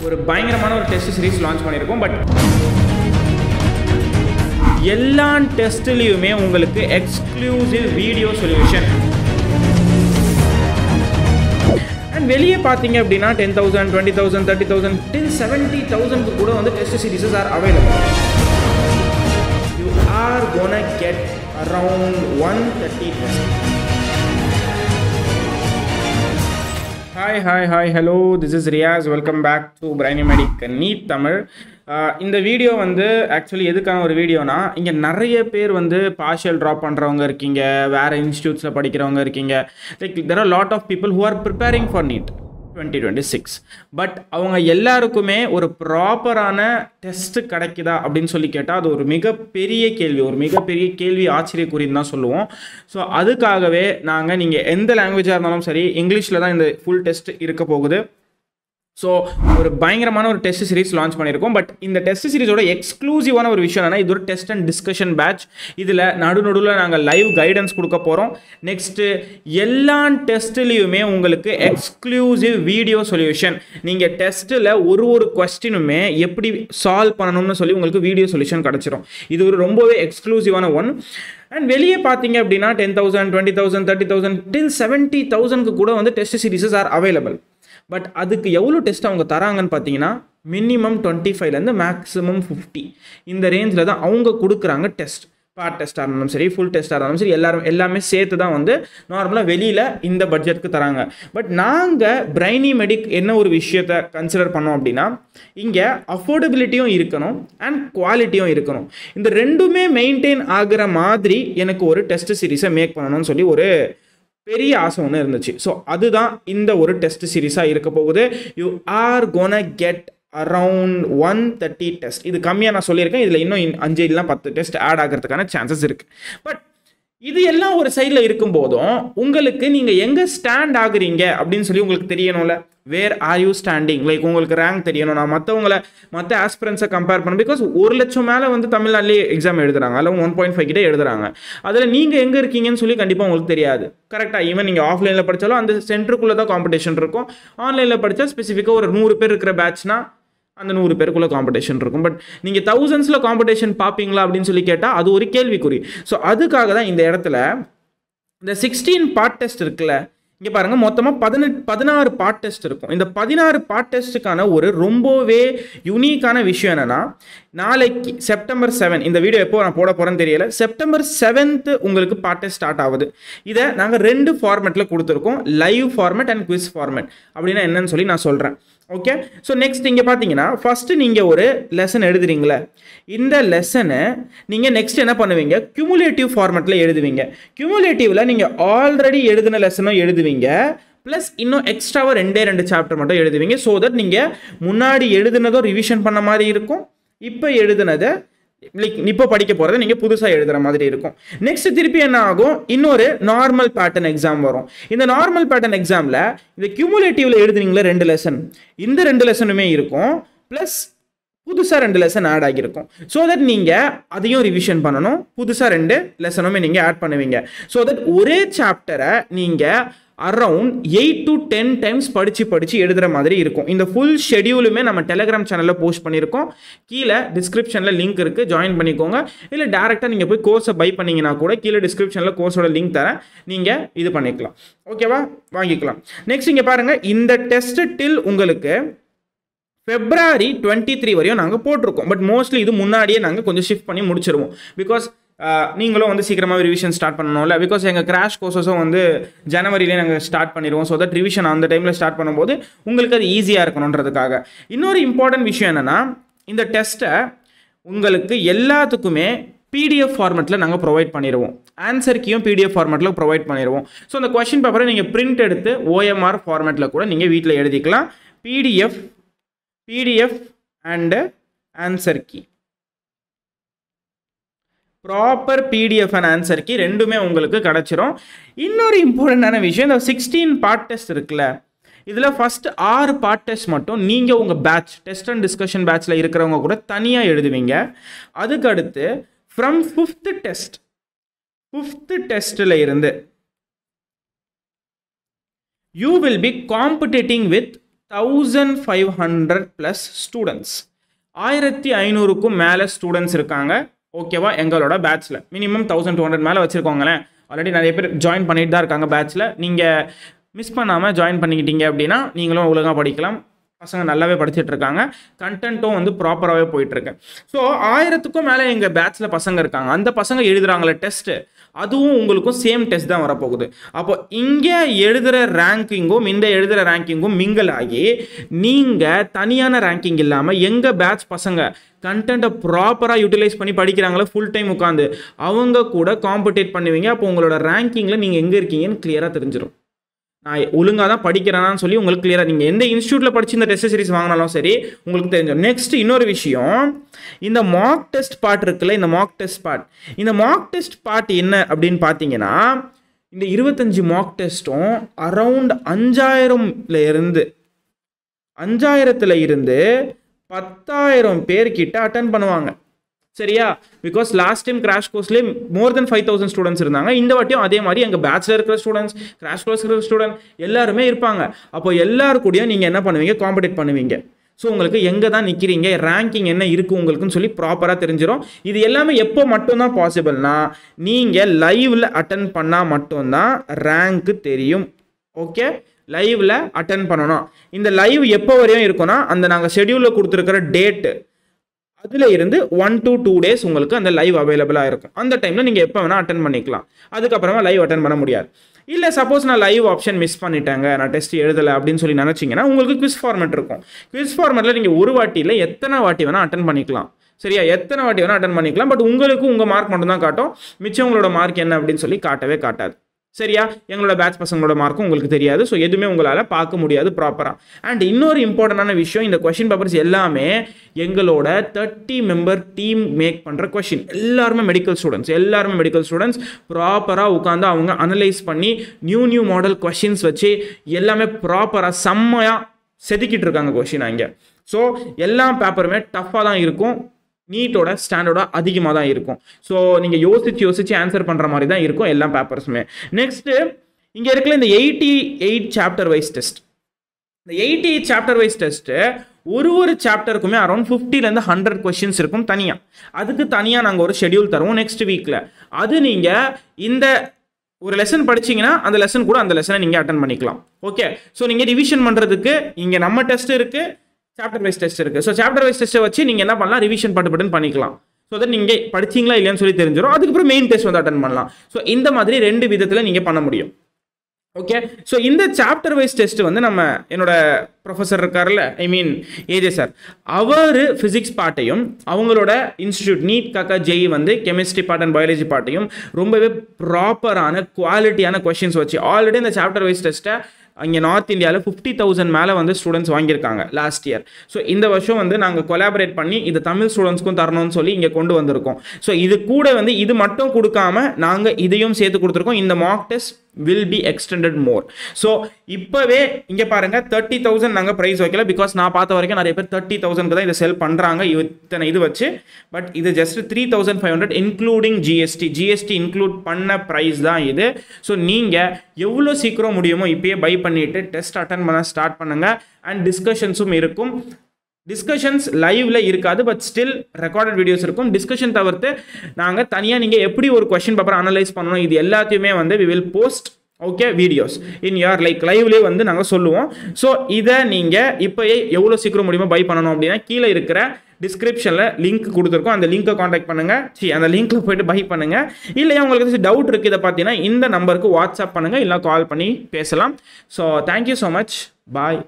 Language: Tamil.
ஒரு பயங்கரமான ஒரு டெஸ்ட் சீரிஸ் லான்ச் பண்ணியிருக்கோம். பட் எல்லா டெஸ்ட்லையுமே உங்களுக்கு எக்ஸ்க்ளூசிவ் வீடியோ சொல்யூஷன். அண்ட் வெளியே பார்த்தீங்க அப்படின்னா 10,000, 20,000, 30,000 till 70,000 கூட வந்து test series are available. You are gonna get around 130 test. Hi, hello, this is Riyaz. Welcome back to Brainy Medic Neat Tamil. இந்த வீடியோ வந்து ஆக்சுவலி எதுக்கான ஒரு வீடியோனா, இங்கே நிறைய பேர் வந்து பார்ஷியல் ட்ராப் பண்ணுறவங்க இருக்கீங்க, வேறு இன்ஸ்டியூட்ஸில் படிக்கிறவங்க இருக்கீங்க. Like there are lot of people who are preparing for NEET 2026. But அவங்க எல்லாருக்குமே ஒரு ப்ராப்பரான டெஸ்ட்டு கிடைக்குதா அப்படின்னு சொல்லி கேட்டால் அது ஒரு மிகப்பெரிய கேள்வி, ஆச்சரியக்குறின்னு தான் சொல்லுவோம். ஸோ அதுக்காகவே நீங்கள் எந்த லாங்குவேஜாக இருந்தாலும் சரி, இங்கிலீஷில் தான் இந்த ஃபுல் டெஸ்ட் இருக்க போகுது. ஸோ ஒரு பயங்கரமான ஒரு டெஸ்ட் சீரிஸ் லான்ச் பண்ணியிருக்கோம். பட் இந்த டெஸ்ட் சீரிஸோட எக்ஸ்க்ளூசிவான ஒரு விஷயம் என்னன்னா, இது ஒரு டெஸ்ட் அண்ட் டிஸ்கஷன் பேட்ச். இதில் நடுநடுவில் நாங்கள் லைவ் கைடன்ஸ் கொடுக்க போகிறோம். நெக்ஸ்ட்டு எல்லா டெஸ்ட்லேயுமே உங்களுக்கு எக்ஸ்க்ளூசிவ் வீடியோ சொல்யூஷன். நீங்கள் டெஸ்ட்டில் ஒரு கொஸ்டினுமே எப்படி சால்வ் பண்ணணும்னு சொல்லி உங்களுக்கு வீடியோ சொல்யூஷன் கிடச்சிரும். இது ஒரு ரொம்பவே எக்ஸ்க்ளூசிவான ஒன். அண்ட் வெளியே பார்த்தீங்க அப்படின்னா 10,000, 20,000, 30,000 till 70,000 கூட வந்து test series are available. But அதுக்கு எவ்வளோ டெஸ்ட் அவங்க தராங்கன்னு பார்த்தீங்கன்னா, மினிமம் 25லேருந்து மேக்ஸிமம் 50 இந்த ரேஞ்சில் தான் அவங்க கொடுக்குறாங்க டெஸ்ட். பார்ட் டெஸ்ட்டாக இருந்தாலும் சரி, ஃபுல் டெஸ்ட்டாக இருந்தாலும் சரி, எல்லாமே சேர்த்து தான் வந்து நார்மலாக வெளியில் இந்த பட்ஜெட்டுக்கு தராங்க. பட் நாங்கள் பிரைனி மெடிக் என்ன ஒரு விஷயத்தை கன்சிடர் பண்ணோம் அப்படின்னா, இங்கே அஃபோர்டபிலிட்டியும் இருக்கணும் அண்ட் குவாலிட்டியும் இருக்கணும். இந்த ரெண்டுமே மெயின்டைன் ஆகிற மாதிரி எனக்கு ஒரு டெஸ்ட் சீரிஸை மேக் பண்ணணும்னு சொல்லி ஒரு பெரிய ஆசை ஒன்று இருந்துச்சு. ஸோ அதுதான் இந்த ஒரு டெஸ்ட் சீரிஸாக இருக்க போகுது. You are gonna get around 130 test. இது கம்மியாக நான் சொல்லியிருக்கேன். இதில் இன்னும் 5 இல்லைனா 10 டெஸ்ட் ஆட் ஆகிறதுக்கான சான்சஸ் இருக்குது. பட் இது எல்லாம் ஒரு சைடில் இருக்கும் போதும் உங்களுக்கு நீங்கள் எங்கே ஸ்டாண்ட் ஆகுறீங்க அப்படின்னு சொல்லி உங்களுக்கு தெரியணும்ல. Where are you standing? Like உங்களுக்கு ரேங்க் தெரியணும். நான் மற்ற ஆஸ்பிரன்ஸை கம்பேர் பண்ண, பிகாஸ் 1,00,000 மேலே வந்து தமிழ்நாட்டிலே எக்ஸாம் எழுதுறாங்க, அதில் 1.5 கிட்டே எழுதுறாங்க. அதில் நீங்கள் எங்கே இருக்கீங்கன்னு சொல்லி கண்டிப்பாக உங்களுக்கு தெரியாது. கரெக்டாக ஈவன் நீங்கள் ஆஃப்லைனில் படித்தாலும் அந்த சென்டருக்குள்ளே தான் காம்படிஷன் இருக்கும். ஆன்லைனில் படித்தா ஸ்பெசிஃபிக்காக ஒரு 100 பேர் இருக்கிற பேட்ச்னா அந்த 100 பேருக்குள்ளே காம்படிஷன் இருக்கும். பட் நீங்கள் தௌசண்ட்ஸில் காம்படிஷன் பார்ப்பீங்களா அப்படின்னு சொல்லி கேட்டால் அது ஒரு கேள்விக்குறி. ஸோ அதுக்காக தான் இந்த இடத்துல இந்த 16 பார்ட் டெஸ்ட் இருக்குல்ல, இங்கே பாருங்கள், மொத்தமாக 16 பார்ட் டெஸ்ட் இருக்கும். இந்த 16 பார்ட் டெஸ்ட்டுக்கான ஒரு ரொம்பவே யூனிக்கான விஷயம் என்னென்னா, நாளைக்கு செப்டம்பர் 7, இந்த வீடியோ எப்போ நான் போட போகிறேன்னு தெரியல, செப்டம்பர் 7th உங்களுக்கு பார்ட் டெஸ்ட் ஸ்டார்ட் ஆகுது. இதை நாங்கள் 2 ஃபார்மேட்டில் கொடுத்துருக்கோம், live format and quiz format. அப்படின்னா என்னன்னு சொல்லி நான் சொல்கிறேன். ஓகே, ஸோ நெக்ஸ்ட் இங்கே பார்த்தீங்கன்னா, ஃபஸ்ட்டு நீங்கள் ஒரு லெசன் எழுதுறீங்களே, இந்த லெசனை நீங்கள் நெக்ஸ்ட் என்ன பண்ணுவீங்க, கியூமுலேட்டிவ் ஃபார்மேட்டில் எழுதுவீங்க. கியூமுலேட்டிவில் நீங்கள் ஆல்ரெடி எழுதின லெசனும் எழுதுவீங்க, ப்ளஸ் இன்னும் எக்ஸ்ட்ராவாக 2 சாப்டர் மட்டும் எழுதுவீங்க. ஸோ தட் நீங்கள் முன்னாடி எழுதுனதும் ரிவிஷன் பண்ண மாதிரி இருக்கும், இப்போ எழுதுனதை இப்போ படிக்க போகிறத நீங்கள் புதுசாக எழுதுகிற மாதிரி இருக்கும். நெக்ஸ்ட் திருப்பி என்ன ஆகும், இன்னொரு நார்மல் பேட்டர்ன் எக்ஸாம் வரும். இந்த நார்மல் பேட்டர்ன் எக்ஸாமில் இந்த கியூமுலேட்டிவில் எழுதுனீங்களே 2 லெசன், இந்த 2 லெசனுமே இருக்கும், ப்ளஸ் புதுசாக 2 லெசன் ஆட் ஆகியிருக்கும். ஸோ தட் நீங்கள் அதையும் ரிவிஷன் பண்ணணும், புதுசாக 2 லெசனுமே நீங்கள் ஆட் பண்ணுவீங்க. ஸோ தட் ஒரே சாப்டரை நீங்கள் அரவுண்ட் 8 to 10 டைம்ஸ் படித்து எழுதுகிற மாதிரி இருக்கும். இந்த ஃபுல் ஷெடியூலுமே நம்ம டெலிகிராம் சேனலில் போஸ்ட் பண்ணியிருக்கோம். கீழே டிஸ்கிரிப்ஷனில் லிங்க் இருக்குது, ஜாயின் பண்ணிக்கோங்க. இல்லை டேரெக்டாக நீங்கள் போய் கோர்ஸை பை பண்ணிங்கன்னா கூட கீழே டிஸ்கிரிப்ஷனில் கோர்ஸோட லிங்க் தரேன், நீங்கள் இது பண்ணிக்கலாம். ஓகேவா, வாங்கிக்கலாம். நெக்ஸ்ட் இங்கே பாருங்கள், இந்த டெஸ்ட் டில் உங்களுக்கு February 23 வரையும் நாங்கள் போட்டிருக்கோம். பட் மோஸ்ட்லி இது முன்னாடியே நாங்கள் கொஞ்சம் ஷிஃப்ட் பண்ணி முடிச்சிருவோம். பிகாஸ் நீங்களும் வந்து சீக்கிரமாக ரிவிஷன் ஸ்டார்ட் பண்ணணும்ல. பிகாஸ் எங்கள் கிராஷ் கோர்ஸஸும் வந்து ஜனவரியிலே நாங்கள் ஸ்டார்ட் பண்ணிடுவோம். ஸோ தட் ரிவிஷன் அந்த டைமில் ஸ்டார்ட் பண்ணும்போது உங்களுக்கு அது ஈஸியாக இருக்கணுன்றதுக்காக. இன்னொரு இம்பார்ட்டன்ட் விஷயம் என்னென்னா, இந்த டெஸ்ட்டை உங்களுக்கு எல்லாத்துக்குமே PDF ஃபார்மேட்டில் நாங்கள் ப்ரொவைட் பண்ணிடுவோம். ஆன்சர் கீயும் PDF ஃபார்மேட்டில் ப்ரொவைட் பண்ணிடுவோம். ஸோ அந்த கொஸ்டின் பேப்பரை நீங்கள் பிரிண்ட் எடுத்து OMR ஃபார்மேட்டில் கூட நீங்கள் வீட்டில் எழுதிக்கலாம். PDF and answer key, proper PDF and answer key ரெண்டுமே உங்களுக்கு கிடச்சிரும். இன்னொரு இம்பார்ட்டண்ட்டான விஷயம், இந்த 16 பார்ட் டெஸ்ட் இருக்குல்ல, இதில் ஃபஸ்ட்டு 6 பார்ட் டெஸ்ட் மட்டும் நீங்கள் உங்கள் பேட்ச் டெஸ்ட் அண்ட் டிஸ்கஷன் பேட்சில் இருக்கிறவங்க கூட தனியாக எழுதுவீங்க. அதுக்கடுத்து ஃப்ரம் 5th டெஸ்ட்டில் இருந்து you will be competing with 1500 plus students, 1500க்கும் மேலே ஸ்டூடெண்ட்ஸ் இருக்காங்க. ஓகேவா? எங்களோட பேட்ச்சில் மினிமம் 1200 மேலே வச்சுருக்கோங்களேன். ஆல்ரெடி நிறைய பேர் ஜாயின் பண்ணிட்டு தான் இருக்காங்க பேட்ச்சில். நீங்கள் மிஸ் பண்ணாமல் ஜாயின் பண்ணிக்கிட்டீங்க அப்படின்னா நீங்களும் ஒழுங்காக படிக்கலாம். பசங்க நல்லாவே படிச்சுட்டு இருக்காங்க. கண்டென்ட்டும் வந்து ப்ராப்பராகவே போயிட்டுருக்கு. ஸோ 1000க்கும் மேலே எங்கள் பேட்ச்சில் பசங்க இருக்காங்க. அந்த பசங்க எழுதுகிறாங்களே டெஸ்ட்டு, அதுவும் உங்களுக்கும் சேம் டெஸ்ட் தான் வரப்போகுது. அப்போ இங்கே எழுதுகிற ரேங்கிங்கும் இந்த எழுதுகிற ரேங்கிங்கும் மிங்கிள் ஆகி நீங்கள் தனியான ரேங்கிங் இல்லாமல் எங்கள் பேட்ச் பசங்க கண்டென்ட்டை ப்ராப்பராக யூட்டிலைஸ் பண்ணி படிக்கிறாங்களே ஃபுல் டைம் உட்காந்து, அவங்க கூட காம்படேட் பண்ணுவீங்க. அப்போ உங்களோட ரேங்கிங்கில் நீங்கள் எங்கே இருக்கீங்கன்னு கிளியராக தெரிஞ்சிடும். நான் ஒழுங்காக தான் படிக்கிறேன்னு சொல்லி உங்களுக்கு கிளியராக, நீங்கள் எந்த இன்ஸ்டியூட்டில் படித்து இந்த டெஸ்ட் சீரிஸ் வாங்கினாலும் சரி உங்களுக்கு தெரிஞ்சிடும். நெக்ஸ்ட் இன்னொரு விஷயம், இந்த மார்க் டெஸ்ட் பார்ட் இருக்குல்ல, இந்த மார்க் டெஸ்ட் பார்ட் என்ன அப்படின்னு பார்த்தீங்கன்னா, இந்த 25 மார்க் டெஸ்ட்டும் அரவுண்ட் 5000ல் இருந்து 10,000 பேர்கிட்ட அட்டன் பண்ணுவாங்க. சரியா? பிகாஸ் லாஸ்ட் டைம் கிராஷ் கோர்ஸ்லேயே மோர் தென் 5000 ஸ்டூடெண்ட்ஸ் இருந்தாங்க. இந்த வாட்டியும் அதே மாதிரி எங்கள் பேட்சில் இருக்கிற ஸ்டூடெண்ட்ஸ், கிராஷ் கோர்ஸ் இருக்கிற ஸ்டூடெண்ட் எல்லாருமே இருப்பாங்க. அப்போ எல்லாருக்கூடையும் நீங்கள் என்ன பண்ணுவீங்க? காம்படேட் பண்ணுவீங்க. ஸோ உங்களுக்கு எங்கே தான் நிற்கிறீங்க, ரேங்கிங் என்ன இருக்குது உங்களுக்குன்னு சொல்லி ப்ராப்பராக தெரிஞ்சிடும். இது எல்லாமே எப்போ மட்டும்தான் பாசிபிள்னா, நீங்கள் லைவில் அட்டன் பண்ணால் மட்டும்தான் ரேங்க்கு தெரியும். ஓகே? லைவில் அட்டன் பண்ணணும். இந்த லைவ் எப்போ வரையும் இருக்குன்னா, அந்த நாங்கள் ஷெடியூலில் கொடுத்துருக்கிற டேட்டு அதில் இருந்து 1 to 2 days உங்களுக்கு அந்த லைவ் அவைலபிளாக இருக்கும். அந்த டைமில் நீங்கள் எப்போ வேணால் அட்டன் பண்ணிக்கலாம். அதுக்கப்புறமா லைவ் அட்டன் பண்ண முடியாது. இல்லை சப்போஸ் நான் லைவ் ஆப்ஷன் மிஸ் பண்ணிட்டேங்க, நான் டெஸ்ட் எழுதலை அப்படின்னு சொல்லி நினச்சிங்கன்னா, உங்களுக்கு குவிஸ் ஃபார்மேட் இருக்கும். குவிஸ் ஃபார்மேட்டில் நீங்கள் ஒரு வாட்டியில் எத்தனை வாட்டி வேணால் அட்டன் பண்ணிக்கலாம். சரியா? எத்தனை வாட்டி வேணால் அட்டன் பண்ணிக்கலாம். பட் உங்களுக்கு உங்கள் மார்க் மட்டும் தான் காட்டும். மிச்சம் உங்களோட மார்க் என்ன அப்படின்னு சொல்லி காட்டவே காட்டாது. சரியா? எங்களோட பேட்ச் பசங்களோட மார்க்கும் உங்களுக்கு தெரியாது. ஸோ எதுவுமே உங்களால் பார்க்க முடியாது ப்ராப்பராக. அண்ட் இன்னொரு இம்பார்ட்டண்டான விஷயம், இந்த கொஷின் பேப்பர்ஸ் எல்லாமே எங்களோட 30 மெம்பர் டீம் மேக் பண்ணுற கொஷின். எல்லாருமே மெடிக்கல் ஸ்டூடெண்ட்ஸ் ப்ராப்பராக உட்காந்து அவங்க அனலைஸ் பண்ணி நியூ மாடல் கொஷின்ஸ் வச்சு எல்லாமே ப்ராப்பராக செம்மையாக செதுக்கிட்டு இருக்காங்க கொஷின் அங்கே. ஸோ எல்லா பேப்பருமே டஃப்பாக தான் இருக்கும். நீட்டோட ஸ்டாண்டர்டாக அதிகமாக தான் இருக்கும். ஸோ நீங்கள் யோசிச்சு ஆன்சர் பண்ணுற மாதிரி தான் இருக்கும் எல்லா பேப்பர்ஸுமே. நெக்ஸ்ட்டு இங்கே இருக்கிற இந்த 88 சாப்டர் வைஸ் டெஸ்ட். இந்த 88 சாப்டர் வைஸ் டெஸ்ட்டு ஒரு சாப்டருக்குமே அரௌண்ட் 50லேருந்து 100 கொஷின்ஸ் இருக்கும் தனியாக. அதுக்கு தனியாக நாங்கள் ஒரு ஷெடியூல் தருவோம் நெக்ஸ்ட் வீக்கில். அது நீங்கள் இந்த ஒரு லெசன் படிச்சிங்கன்னா அந்த லெசன் கூட அந்த லெசனை நீங்கள் அட்டன் பண்ணிக்கலாம். ஓகே? ஸோ நீங்கள் ரிவிஷன் பண்ணுறதுக்கு இங்கே நம்ம டெஸ்ட் இருக்குது, சாப்டர் வைஸ் டெஸ்ட் இருக்குது. ஸோ சாப்டர் வைஸ் டெஸ்ட்டை வச்சு நீங்கள் என்ன பண்ணலாம்? ரிவிஷன் பட்டு பண்ணிக்கலாம். ஸோ தட் நீங்கள் படிச்சிங்களா இல்லையான்னு சொல்லி தெரிஞ்சிடும். அதுக்கப்புறம் மெயின் டெஸ்ட் வந்து அட்டன் பண்ணலாம். ஸோ இந்த மாதிரி 2 விதத்தில் நீங்கள் பண்ண முடியும். ஓகே? ஸோ இந்த சாப்டர் வைஸ் டெஸ்ட் வந்து நம்ம என்னோட ப்ரொஃபஸர் இருக்கார்ல, ஐ மீன் ஏஜே சார், அவர் ஃபிசிக்ஸ் பார்ட்டையும் அவங்களோட இன்ஸ்டியூட் நீட் காக்கா ஜெய் வந்து கெமிஸ்ட்ரி பார்ட் அண்ட் பயாலஜி பார்ட்டையும் ரொம்பவே ப்ராப்பரான குவாலிட்டியான கொஷின்ஸ் வச்சு ஆல்ரெடி இந்த சாப்டர் வைஸ் டெஸ்ட்டை அங்கே நார்த் இந்தியாவில் 50,000 மேலே வந்து ஸ்டூடெண்ட்ஸ் வாங்கியிருக்காங்க லாஸ்ட் இயர். ஸோ இந்த வருஷம் வந்து நாங்கள் கொலாபரேட் பண்ணி இது தமிழ் ஸ்டூடெண்ட்ஸ்க்கும் தரணும்னு சொல்லி இங்கே கொண்டு வந்திருக்கோம். ஸோ இது கூட வந்து இது மட்டும் கொடுக்காம நாங்கள் இதையும் சேர்த்து கொடுத்துருக்கோம். இந்த mark test will be extended more. So இப்போவே இங்கே பாருங்கள் 30,000 நாங்கள் ப்ரைஸ் வைக்கல. பிகாஸ் நான் பார்த்த வரைக்கும் நிறைய பேர் 30,000க்கு தான் இதை செல் பண்ணுறாங்க இத்தனை இது வச்சு. பட் இது ஜஸ்ட் 3,500 இன்க்ளூடிங் ஜிஎஸ்டி இன்க்ளூட் பண்ண ப்ரைஸ் தான் இது. ஸோ நீங்கள் எவ்வளோ சீக்கிரம் முடியுமோ இப்போயே பை பண்ணிவிட்டு டெஸ்ட் அட்டன் பண்ண ஸ்டார்ட் பண்ணுங்கள். அண்ட் டிஸ்கஷன்ஸும் இருக்கும். டிஸ்கஷன்ஸ் லைவ்ல இருக்காது, பட் ஸ்டில் ரெக்கார்டட் வீடியோஸ் இருக்கும். டிஸ்கஷன் தவிர்த்து நாங்கள் தனியாக நீங்கள் எப்படி ஒரு கொஸ்டின் பேப்பர் அனலைஸ் பண்ணணும் இது எல்லாத்தையுமே வந்து we will post okay videos இன் யார் லைக் லைவ்லேயே வந்து நாங்கள் சொல்லுவோம். ஸோ இதை நீங்கள் இப்போயே எவ்வளோ சீக்கிரம் முடியுமோ பை பண்ணணும் அப்படின்னா கீழே இருக்கிற டிஸ்கிரிப்ஷனில் லிங்க் கொடுத்துருக்கோம். அந்த லிங்க்கை காண்டாக்ட் பண்ணுங்கள். அந்த லிங்க்கில் போய்ட்டு பை பண்ணுங்கள். இல்லையா உங்களுக்கு டவுட் இருக்குது இதை பார்த்தீங்கன்னா இந்த நம்பருக்கு வாட்ஸ்அப் பண்ணுங்கள், இல்லை கால் பண்ணி பேசலாம். So thank you so much. பாய்.